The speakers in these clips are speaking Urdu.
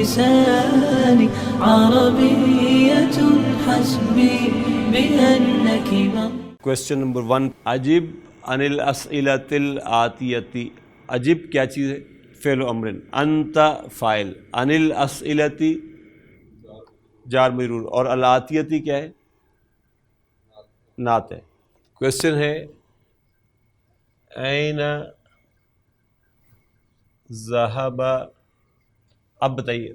لساني عربية حسبي بأنك Question number 1. عجب عن الأسئلة الآتية. عجب کیا چیز ہے؟ فعل و امر. انت فاعل. عن الأسئلة جار مجرور. اور الآتیتی کیا ہے؟ نعت ہے. کوشچن ہے این ذهب. اب بتائیے،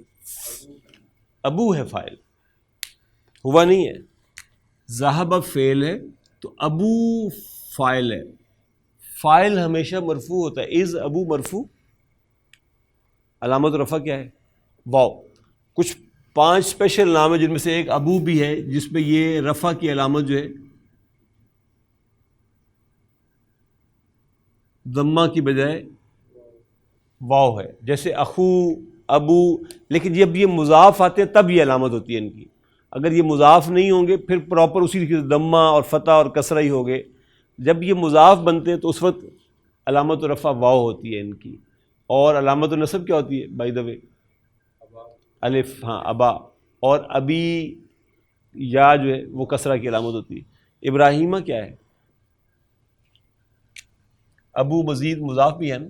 ابو ہے فاعل، ہوا نہیں ہے. ذهب فعل ہے تو ابو فاعل ہے. فاعل ہمیشہ مرفوع ہوتا ہے. از ابو مرفوع. علامت رفع کیا ہے؟ واو. کچھ 5 اسپیشل نام ہے جن میں سے ایک ابو بھی ہے، جس میں یہ رفع کی علامت جو ہے ضمہ کی بجائے واو ہے. جیسے اخو، ابو. لیکن جب یہ مضاف آتے ہیں تب یہ علامت ہوتی ہے ان کی. اگر یہ مضاف نہیں ہوں گے پھر پراپر اسی طریقے سے ضمہ اور فتح اور کسرہ ہی ہوگے. جب یہ مضاف بنتے ہیں تو اس وقت علامت رفع واو ہوتی ہے ان کی. اور علامت النصب کیا ہوتی ہے بائی دا وے؟ الف. ہاں ابا. اور ابی یا جو ہے وہ کسرہ کی علامت ہوتی ہے. ابراہیمہ کیا ہے؟ ابو مزید مضاف بھی ہے نا.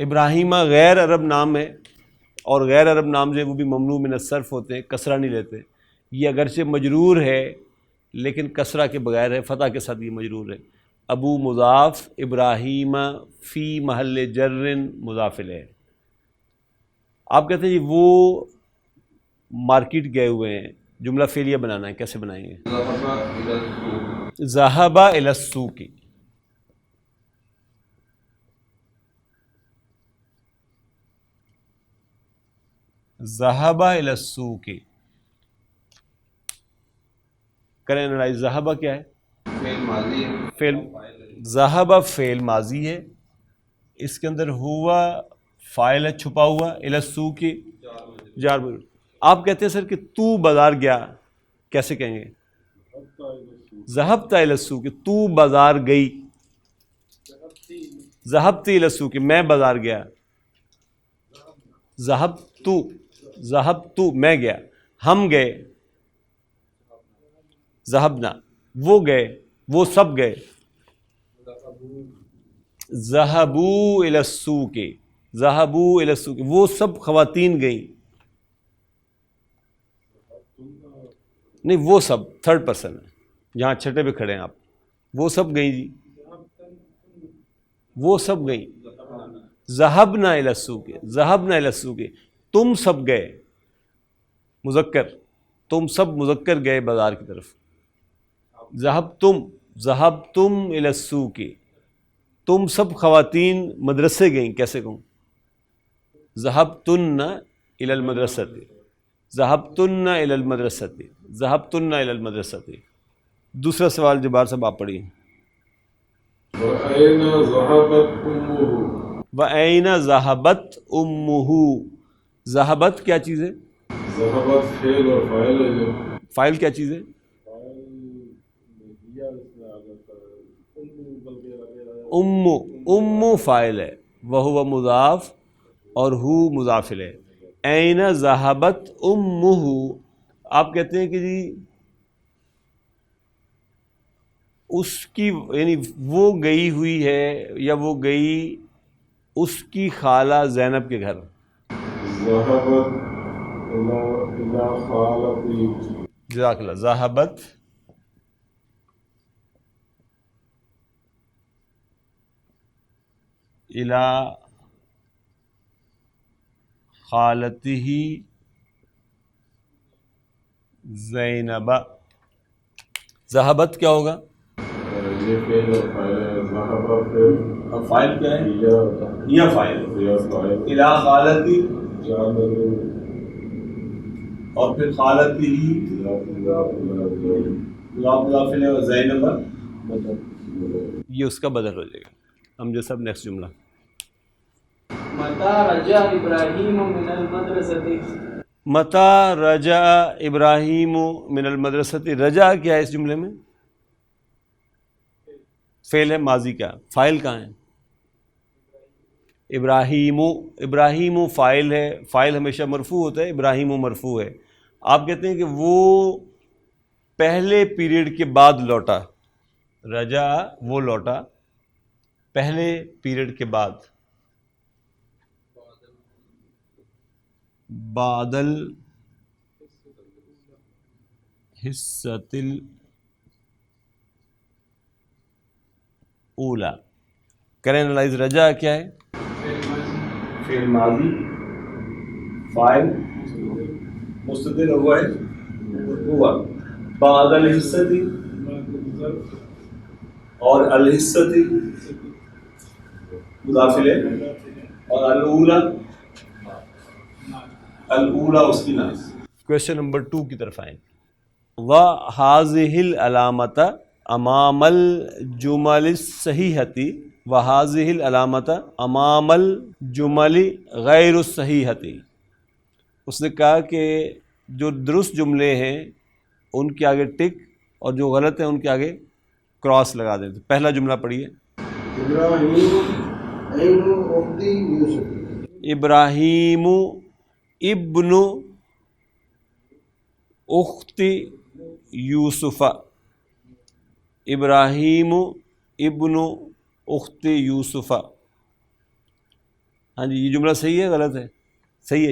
ابراہیمہ غیر عرب نام ہے، اور غیر عرب نام جو ہے وہ بھی ممنوع من الصرف ہوتے ہیں، کسرہ نہیں لیتے. یہ اگرچہ مجرور ہے لیکن کسرہ کے بغیر ہے، فتح کے ساتھ یہ مجرور ہے. ابو مضاف، ابراہیم فی محل جر مضاف الیہ. آپ کہتے ہیں جی وہ مارکیٹ گئے ہوئے ہیں، جملہ فعلیہ بنانا ہے، کیسے بنائیں گے؟ ذهب الی السوق. ذهب الی السوق. کریں انالائز. ذهب کیا ہے؟ فعل ماضی ہے. فعل. ذهب فعل ماضی ہے، اس کے اندر ہوا فاعل ہے چھپا ہوا، الی السوق جار مجرور. آپ کہتے ہیں سر کہ تو بازار گیا، کیسے کہیں گے؟ ذهبت الی السوق. تو بازار گئی. ذهبت الی السوق میں بازار گیا. ذهبت میں گیا. ہم گئے. ذهبنا وہ گئے، وہ سب گئے. ذهبوا الی السوق. ذهبوا الی السوق وہ سب خواتین گئیں. نہیں، وہ سب تھرڈ پرسن ہے، جہاں چھٹے پہ کھڑے ہیں آپ. وہ سب گئیں جی، وہ سب گئیں. ذهبنا الی السوق. ذهبنا الی السوق تم سب گئے. مذکر، تم سب مذکر گئے بازار کی طرف. ذهبتم الی السوق تم سب خواتین مدرسے گئیں. کیسے کہوں؟ ذهبتن الی المدرسۃ. ذهبتن الی المدرسۃ. ذهبتن الی المدرسۃ. دوسرا سوال جبار صاحب آپ پڑھیے. وَأَيْنَ ذَهَبَتْ أُمُّهُ. وَأَيْنَ ذَهَبَتْ أُمُّهُ. ذَهَبَت کیا چیز ہے؟ ذَهَبَتْ فعل اور فاعل ہے. فاعل کیا چیز ہے؟ ام فاعل ہے، وہو مضاف اور ہو مضاف الیہ. این ذہبت امہ. آپ کہتے ہیں کہ جی اس کی، یعنی وہ گئی ہوئی ہے یا وہ گئی اس کی خالہ زینب کے گھر. ذَهَبَتْ إِلَى خَالَتِهِ. جزاک اللہ. ذہبت الی خالتہ زینب. ذہبت کیا ہوگا؟ یہ فعل اور فاعل ہے. ذَهَبَ فعل اور فاعل کیا ہے؟ یا فاعل. فاعل. الی خالتی جان اور پھر خالتی ہی زینب، یہ اس کا بدل ہو جائے گا. ہم جو سب نیکسٹ جملہ. متى رجع ابراہیم من المدرسۃ. متى رجع ابراہیم من المدرسۃ. رجع کیا ہے اس جملے میں؟ فعل ہے ماضی کا. فاعل کہاں ہے؟ ابراہیم، ابراہیم فاعل ہے، فاعل ہمیشہ مرفوع ہوتا ہے، ابراہیم مرفوع ہے. آپ کہتے ہیں کہ وہ پہلے پیریڈ کے بعد لوٹا، رجا وہ لوٹا پہلے پیریڈ کے بعد، بادل حصۃ اولا. کریں انالائز. رجا کیا ہے؟ فعل ماضی، فاعل مستتر ہوا ہے ہوا، بعد الحصۃ اور الحصۃ مضاف الیہ، اور الاولا، الاولا اس کی نعت. کویشچن نمبر 2 کی طرف آئیں. وَهَذِهِ الْعَلَامَةَ امام الجمل الصحیحۃ وَهَذِهِ الْعَلَامَةَ امام الجمل غیر الصحیحۃ. اس نے کہا کہ جو درست جملے ہیں ان کے آگے ٹک اور جو غلط ہیں ان کے آگے کراس لگا دیں. تو پہلا جملہ پڑھیے. ابراہیم ابن اخت یوسف. ابراہیم ابن اخت یوسف. ہاں جی، یہ جملہ صحیح ہے غلط ہے؟ صحیح ہے.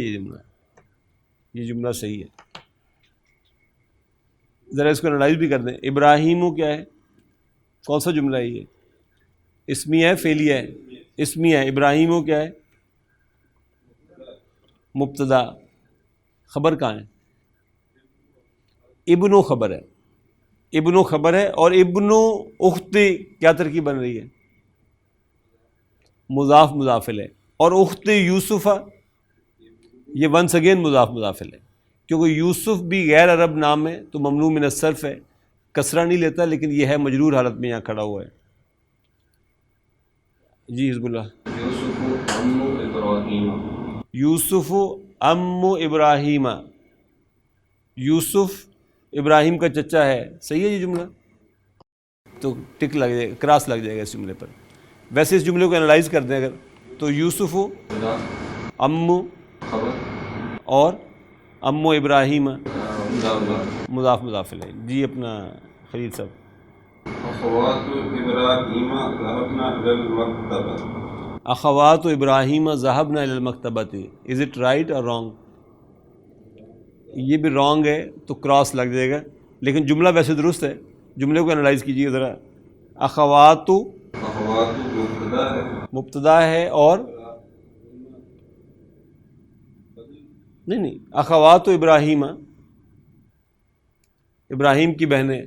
یہ جملہ صحیح ہے. ذرا اس کو انالائز بھی کر دیں. ابراہیم کیا ہے؟ کون سا جملہ ہے یہ؟ اسمیہ ہے فعلیہ ہے؟ اسمیہ ہے. ابراہیم کیا ہے؟ مبتدا. خبر کہاں ہے؟ ابن خبر ہے. ابن خبر ہے اور ابن اخت کیا ترکیب بن رہی ہے؟ مضاف مضاف الیہ. اور اخت یوسف یہ ونس اگین مضاف مضاف الیہ، کیونکہ یوسف بھی غیر عرب نام ہے تو ممنوع من الصرف ہے، کسرہ نہیں لیتا، لیکن یہ ہے مجرور حالت میں یہاں کھڑا ہوا ہے. جی حزب اللہ. یوسف ام ابراہیم. یوسف ابراہیم کا چچا ہے. صحیح ہے یہ جملہ؟ تو ٹک لگ جائے گا، کراس لگ جائے گا اس جملے پر. ویسے اس جملے کو انالائز کر دیں اگر تو یوسف ام اور ام ابراہیم مضاف مضاف الیہ. جی اپنا خلیل صاحب. اخوات ابراہیم ذهبنا الى المکتبہ. اخوات ابراہیم ذهبنا الى المکتبۃ. از اٹ رائٹ اور رانگ؟ یہ بھی رانگ ہے تو کراس لگ جائے گا، لیکن جملہ ویسے درست ہے. جملے کو انالائز کیجیے ذرا. اخوات مبتدا ہے اور نہیں اخوات ابراہیم، ابراہیم کی بہنیں،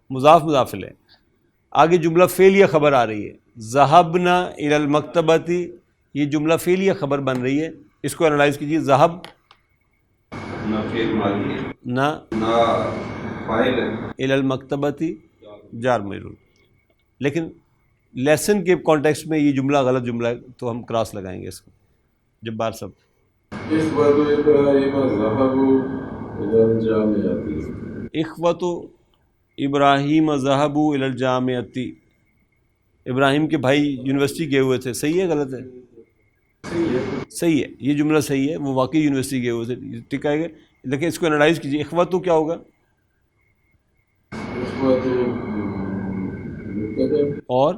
مضاف مضاف الیہ. آگے جملہ فعلیہ خبر آ رہی ہے. ذهبنا الى المکتبۃ، یہ جملہ فعلیہ خبر بن رہی ہے. اس کو انالائز کیجیے. ذهب نہ فاعل ہے، الى المکتبۃ جار مجرور. لیکن لیسن کے کانٹیکسٹ میں یہ جملہ غلط جملہ ہے تو ہم کراس لگائیں گے اس کو. جبار صاحب. اخوۃ ابراہیم ذهبوا الى الجامعۃ. اخوۃ ابراہیم ذهبوا الى الجامعۃ. ابراہیم کے بھائی یونیورسٹی گئے ہوئے تھے. صحیح ہے غلط ہے؟ صحیح ہے. یہ جملہ صحیح ہے، وہ واقعی یونیورسٹی گئے ہوئے تھے. ٹھیک ہے. لیکن اس کو انالائز کیجیے. اخوۃ کیا ہوگا؟ اور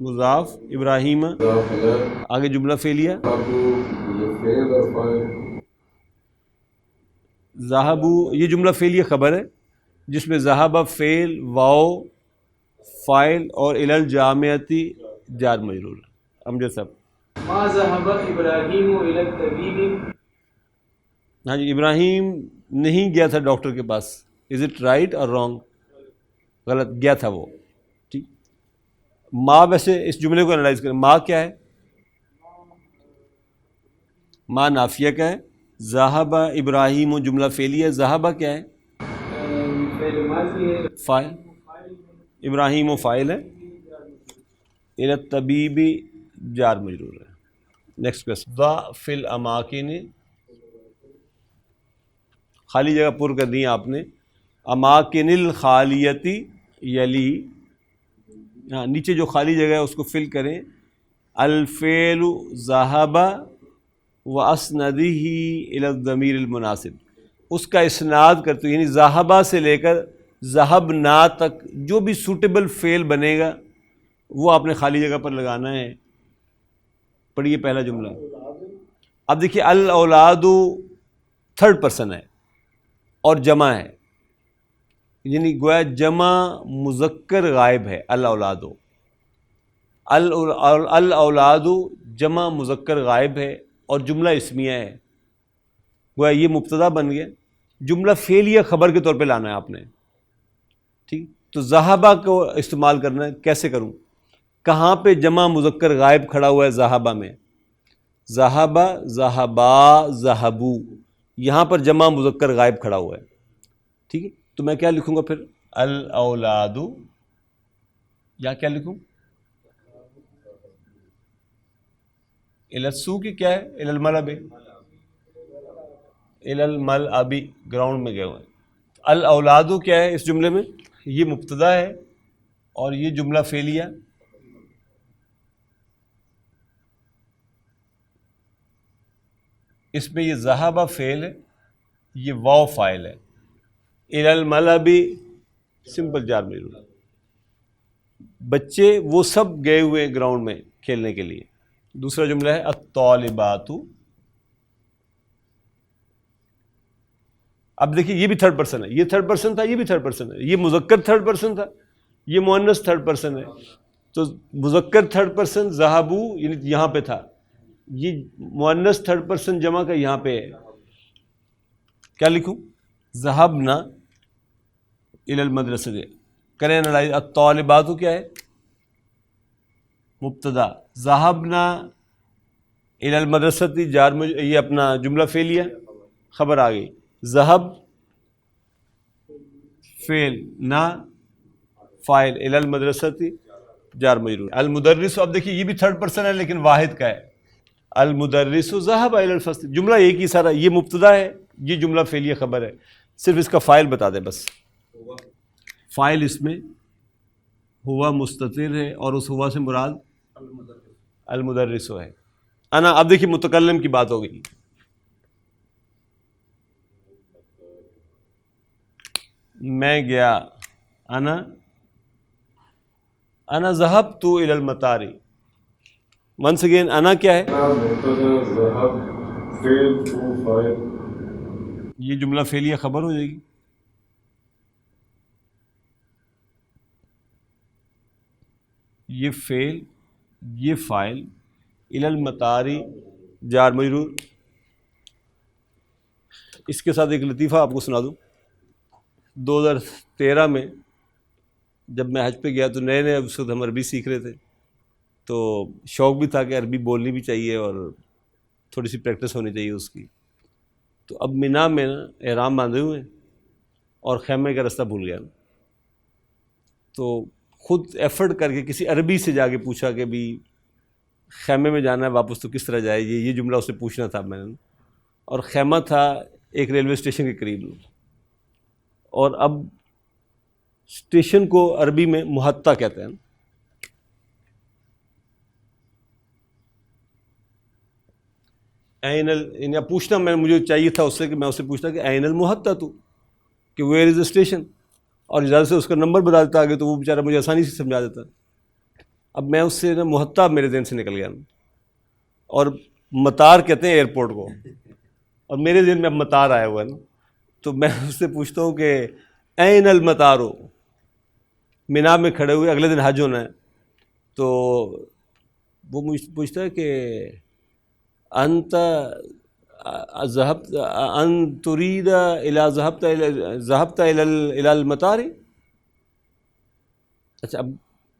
مضاف ابراہیم، آگے جملہ فعلیہ ذهبوا، یہ جملہ فعلیہ خبر ہے جس میں ذهب فعل، واو فاعل اور الى الجامعۃ جار مجرور. امجد صاحب. ما ذهب ابراہیم الى الطبیب. ہاں جی، ابراہیم نہیں گیا تھا ڈاکٹر کے پاس. از اٹ رائٹ اور رانگ؟ غلط. گیا تھا وہ. ٹھیک. ما ویسے اس جملے کو انالائز کریں. ما کیا ہے؟ ما نافیہ کا ہے. ذهب ابراہیم جملہ فعلیہ. ذهب کیا ہے؟ فاعل. ابراہیم فاعل ہے. الى الطبیب جار مجرور ہے. Next question. ذا فی الاماکن، خالی جگہ پر کر دی آپ نے. اماکن الخالیتی یلی، ہاں نیچے جو خالی جگہ ہے اس کو فل کریں. الفعل ذهب واسندہ الی الضمیر المناسب، اس کا اسناد کرتے ہوئے، یعنی ذہبہ سے لے کر ذہبنا تک جو بھی سوٹیبل فعل بنے گا وہ آپ نے خالی جگہ پر لگانا ہے۔ پڑھیے پہلا جملہ۔ اب دیکھیے الاولاد تھرڈ پرسن ہے اور جمع ہے، یعنی گویا جمع مذکر غائب ہے۔ الاولاد الاولاد جمع مذکر غائب ہے اور جملہ اسمیہ ہے، گویا یہ مبتدا بن گیا، جملہ فعلیہ خبر کے طور پہ لانا ہے آپ نے، ٹھیک۔ تو ذہبہ کو استعمال کرنا ہے، کیسے کروں؟ کہاں پہ جمع مذکر غائب کھڑا ہوا ہے؟ ذہبہ میں، ذہبہ ذہبا ذہبو، یہاں پر جمع مذکر غائب کھڑا ہوا ہے، ٹھیک ہے۔ تو میں کیا لکھوں گا پھر؟ الاولاد، یا کیا لکھوں؟ السوق کیا ہے؟ الالملعب، الالملعب، گراؤنڈ میں گئے ہوئے ہیں۔ الاولاد کیا ہے اس جملے میں؟ یہ مبتدا ہے اور یہ جملہ فعلیہ، اس میں یہ ذہبہ فعل ہے، یہ واو فاعل ہے، الالملعب سمپل جار مجرور، بچے وہ سب گئے ہوئے ہیں گراؤنڈ میں کھیلنے کے لیے۔ دوسرا جملہ ہے الطالبات، اب دیکھیے یہ بھی تھرڈ پرسن ہے، یہ تھرڈ پرسن تھا، یہ بھی تھرڈ پرسن ہے، یہ مذکر تھرڈ پرسن تھا، یہ مؤنث تھرڈ پرسن ہے۔ تو مذکر تھرڈ پرسن ذہبو یعنی یہاں پہ تھا، یہ مؤنث تھرڈ پرسن جمع کا یہاں پہ ہے، کیا لکھوں؟ ذہبنا الی المدرسہ، کریں انالائز۔ الطالبات کیا ہے؟ مبتدا، ذہبنا الی المدرسہ جار یہ اپنا جملہ فعلیہ، خبر آ گئی، ذہب فعل نا فاعل، الی المدرسہ جار مجرور۔ المدرس، اب دیکھیے یہ بھی تھرڈ پرسن ہے لیکن واحد کا ہے، المدرس ذہب الی الفصل، جملہ ایک ہی سارا، یہ مبتدا ہے، یہ جملہ فعلیہ خبر ہے، صرف اس کا فاعل بتا دیں بس۔ فاعل اس میں ہوا مستتر ہے اور اس ہوا سے مراد المدرس ہے۔ انا، اب دیکھیے متکلم کی بات ہو گئی، میں گیا، انا ذہبت الی المطار، ونس اگین انا کیا ہے؟ مبتدا، ذهب فعل تو فاعل، یہ جملہ فعلیہ خبر ہو جائے گی، یہ فعل، یہ فاعل، الی المطار جار مجرور۔ اس کے ساتھ ایک لطیفہ آپ کو سنا دوں۔ 2013 میں جب میں حج پہ گیا تو نئے اس وقت ہم عربی سیکھ رہے تھے، تو شوق بھی تھا کہ عربی بولنی بھی چاہیے اور تھوڑی سی پریکٹس ہونی چاہیے اس کی۔ تو اب مینا میں نا احرام باندھے ہوئے ہیں اور خیمے کا راستہ بھول گیا، تو خود ایفرٹ کر کے کسی عربی سے جا کے پوچھا کہ بھی خیمے میں جانا ہے واپس تو کس طرح جائے، یہ جملہ اسے پوچھنا تھا میں نے، اور خیمہ تھا ایک ریلوے اسٹیشن کے قریب، اور اب اسٹیشن کو عربی میں محطہ کہتے ہیں۔ یعنی پوچھنا مجھے چاہیے تھا اس سے کہ میں اسے پوچھتا کہ این المحطہ تو، کہ ویئر از دا اسٹیشن، اور زیادہ سے اس کا نمبر بتا دیتا آگے تو وہ بیچارہ مجھے آسانی سے سمجھا دیتا۔ اب میں اس سے محطہ میرے ذہن سے نکل گیا، اور مطار کہتے ہیں ایئرپورٹ کو، اور میرے ذہن میں اب مطار آیا ہوا ہے نا، تو میں اس سے پوچھتا ہوں کہ این المطارو، مینا میں کھڑے ہوئے، اگلے دن حج ہونا ہے، تو وہ مجھ پوچھتا ہے کہ انت ذهبت ان تريد الى ذهبت الى المطار، اچھا اب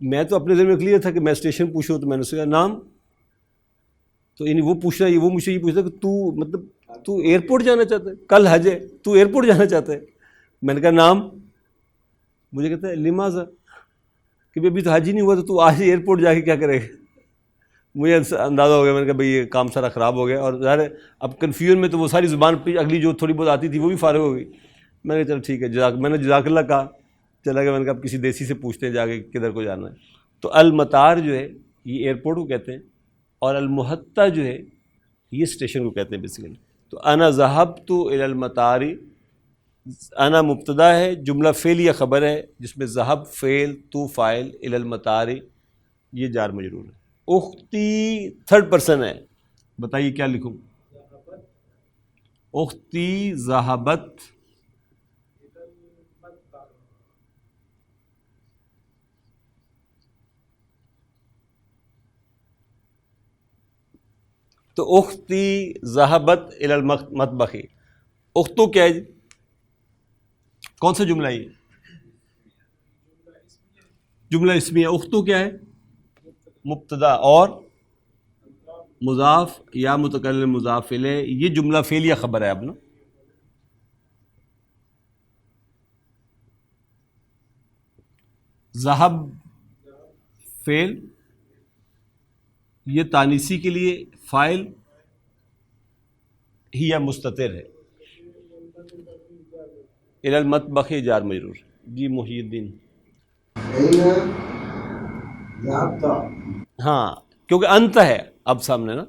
میں تو اپنے ذہن میں کلیئر تھا کہ میں اسٹیشن پوچھوں، تو میں نے اس سے کہا نام، تو یعنی وہ پوچھ رہا ہے، وہ مجھے یہ پوچھتا کہ تو مطلب تو ایئرپورٹ جانا چاہتا ہے، کل حج ہے تو ایئرپورٹ جانا چاہتا ہے؟ میں نے کہا نام، مجھے کہتا ہے لماذا، کہ ابھی تو حج ہی نہیں ہوا تو آج ایئرپورٹ جا کے کیا کرے گا؟ مجھے اندازہ ہو گیا، میں نے کہا بھئی یہ کام سارا خراب ہو گیا، اور ظاہر ہے اب کنفیوژن میں تو وہ ساری زبان پہ اگلی جو تھوڑی بہت آتی تھی وہ بھی فارغ ہو گئی۔ میں نے کہا چلو ٹھیک ہے، میں نے جزاک اللہ کہا، چلا گیا، میں نے کہا اب کسی دیسی سے پوچھتے ہیں جا کے کدھر کو جانا ہے۔ تو المطار جو ہے یہ ایئرپورٹ کو کہتے ہیں، اور المحطہ جو ہے یہ اسٹیشن کو کہتے ہیں بیسیکلی. تو انا ذہبت الی المطار، انا مبتدا ہے، جملہ فعل یا خبر ہے جس میں ذہب فعل، تو فاعل، الی المطار یہ جار مجرور ہے. اختی تھرڈ پرسن ہے، بتائیے کیا لکھوں؟ اختی ذہبت تو اختی ذہبت الی المطبخ. اختو کیا ہے جی؟ کون سا جملہ ہے یہ؟ جملہ اسمیہ. اختو کیا ہے؟ مبتدا اور مضاف یا متکلم مضاف الیہ، یہ جملہ فعل یا خبر ہے اب نا. ذہب فعل، یہ تانیسی کے لیے فاعل ہی یا مستتر ہے. الی المطبخ جار مجرور. جی محی الدین. ہاں کیونکہ انت ہے اب سامنے نا،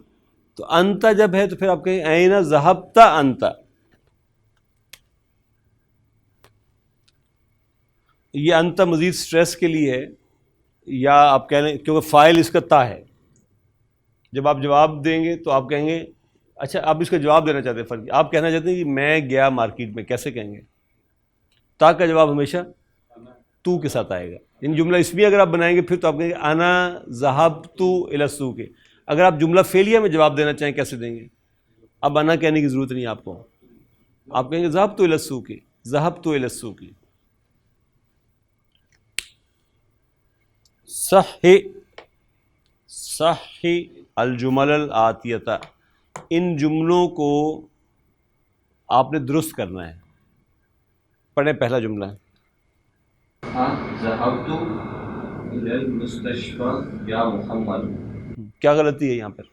تو انت جب ہے تو پھر آپ کہیں این ذہبت انت. یہ انت مزید سٹریس کے لیے ہے، یا آپ کہہ لیں کیونکہ فاعل اس کا تا ہے. جب آپ جواب دیں گے تو آپ کہیں گے اچھا آپ اس کا جواب دینا چاہتے ہیں فرق، آپ کہنا چاہتے ہیں کہ میں گیا مارکیٹ میں، کیسے کہیں گے؟ تا کا جواب ہمیشہ تو کے ساتھ آئے گا. یعنی جملہ اسمیہ اگر آپ بنائیں گے پھر تو آپ کہیں گے انا ذہبت الی السوق. اگر آپ جملہ فعلیہ میں جواب دینا چاہیں کیسے دیں گے؟ اب انا کہنے کی ضرورت نہیں آپ کو، آپ کہیں گے ذہبت الی السوق، ذہبت الی السوق. صح الجمل الآتیۃ، ان جملوں کو آپ نے درست کرنا ہے. پڑھیں پہلا جملہ. ذهبت إلى المستشفى یا محمد. کیا غلطی ہے یہاں پر؟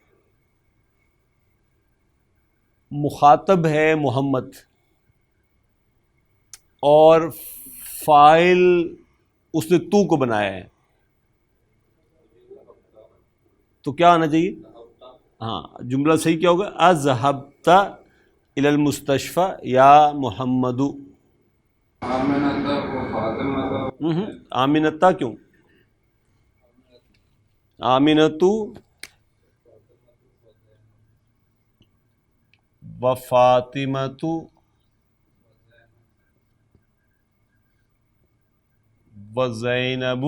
مخاطب ہے محمد اور فاعل اس نے تو کو بنایا ہے، تو کیا آنا چاہیے؟ ہاں جملہ صحیح کیا ہوگا؟ اذهبت الی المستشفى یا محمد. آمنہ و فاطمہ. آمنتا کیوں؟ آمنتو و فاطمتو و زینب،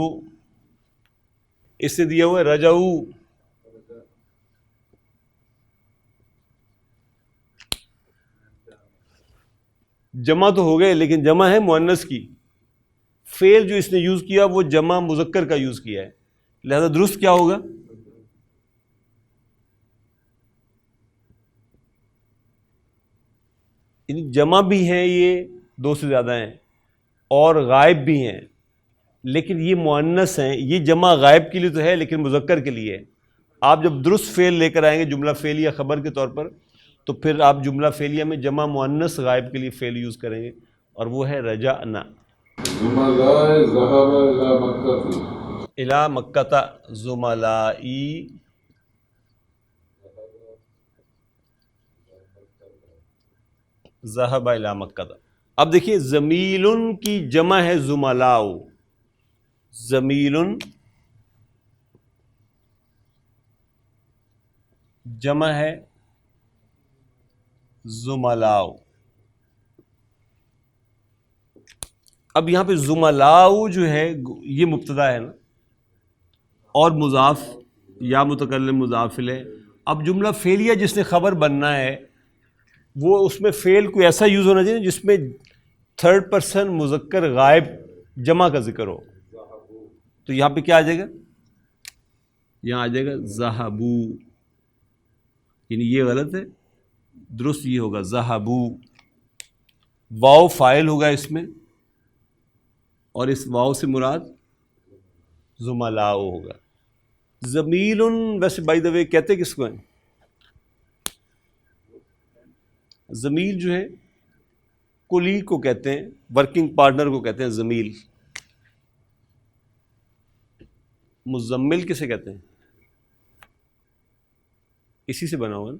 اس سے دیا ہوا ہے رجعو. جمع تو ہو گئے لیکن جمع ہے مؤنث کی. فعل جو اس نے یوز کیا وہ جمع مذکر کا یوز کیا ہے، لہذا درست کیا ہوگا؟ یعنی جمع بھی ہیں، یہ دو سے زیادہ ہیں، اور غائب بھی ہیں، لیکن یہ مؤنث ہیں. یہ جمع غائب کے لیے تو ہے لیکن مذکر کے لیے ہے. آپ جب درست فعل لے کر آئیں گے جملہ فعلیہ خبر کے طور پر، تو پھر آپ جملہ فعلیہ میں جمع مؤنث غائب کے لیے فعل یوز کریں گے، اور وہ ہے رجعنا. زملائے ذهب إلى مکہ. الی مکہ زملائی ذهب الی مکہ. اب دیکھیے زمیل کی جمع ہے زملاؤ. زمیل جمع ہے زملاؤ. اب یہاں پہ زملاؤ جو ہے یہ مبتدا ہے نا، اور مضاف یا متکلم مضاف الیہ. اب جملہ فعلیہ جس نے خبر بننا ہے وہ اس میں فعل کوئی ایسا یوز ہونا چاہیے جس میں تھرڈ پرسن مذکر غائب جمع کا ذکر ہو. تو یہاں پہ کیا آ جائے گا؟ یہاں آ جائے گا ذہبو. یعنی یہ غلط ہے، درست یہ ہوگا ذہبو. واو فاعل ہوگا اس میں، اور اس واو سے مراد زملاؤ ہوگا. زمیل ویسے بائی دا وے کہتے کس کو ہیں؟ زمیل جو ہے کلی کو کہتے ہیں، ورکنگ پارٹنر کو کہتے ہیں زمیل. مزمل کسے کہتے ہیں؟ اسی سے بنا ہوا نا.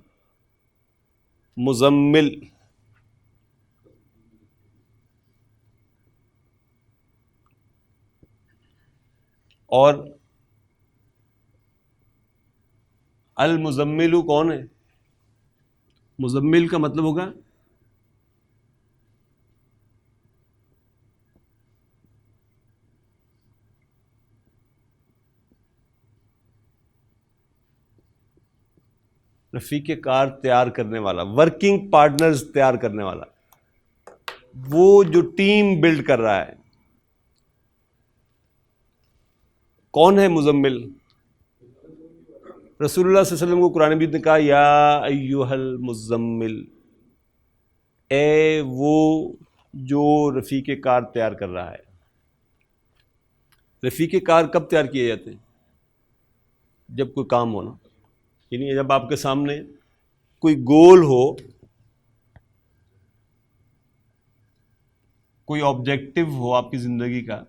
مزمل. اور المزمل کون ہے؟ مزمل کا مطلب ہوگا رفیق کار تیار کرنے والا، ورکنگ پارٹنرز تیار کرنے والا، وہ جو ٹیم بلڈ کر رہا ہے. کون ہے مزمل؟ رسول اللہ صلی اللہ علیہ وسلم کو قرآن مجید نے کہا یا ایھا المزمل، اے وہ جو رفیق کار تیار کر رہا ہے. رفیق کار کب تیار کیے جاتے ہیں؟ جب کوئی کام ہونا، یعنی جب آپ کے سامنے کوئی گول ہو، کوئی آبجیکٹو ہو آپ کی زندگی کا،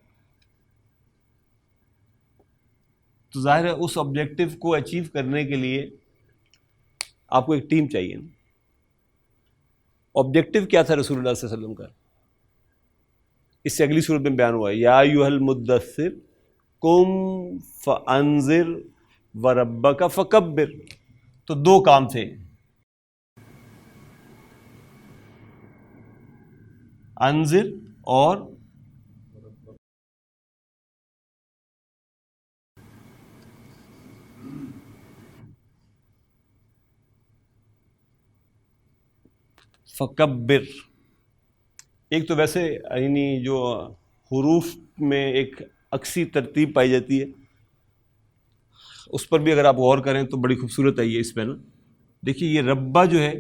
تو ظاہر ہے اس آبجیکٹو کو اچیو کرنے کے لیے آپ کو ایک ٹیم چاہیے. آبجیکٹو کیا تھا رسول اللہ صلی اللہ علیہ وسلم کا؟ اس سے اگلی صورت میں بیان ہوا ہے یا ایھا المدثر قم فانذر وربک فکبر. تو دو کام تھے، انذر اور فکبر. ایک تو ویسے یعنی جو حروف میں ایک عکسی ترتیب پائی جاتی ہے، اس پر بھی اگر آپ غور کریں تو بڑی خوبصورت ہے یہ اس میں نا. دیکھیے یہ ربا جو ہے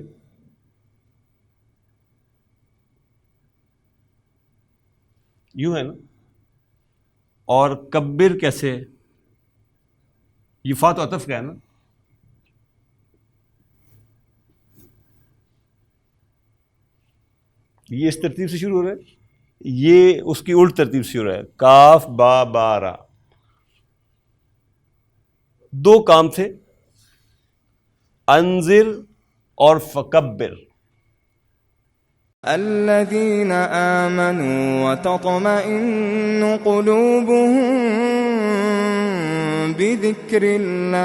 یوں ہے نا، اور کبر کیسے ہے؟ یہ فا تو عطف کا ہے نا. یہ اس ترتیب سے شروع ہو رہا ہے، یہ اس کی الٹ ترتیب سے شروع ہو رہا ہے، کاف با با را. دو کام تھے، انذر اور فکبر. الذين آمنوا وتطمئن قلوبهم بذكر الله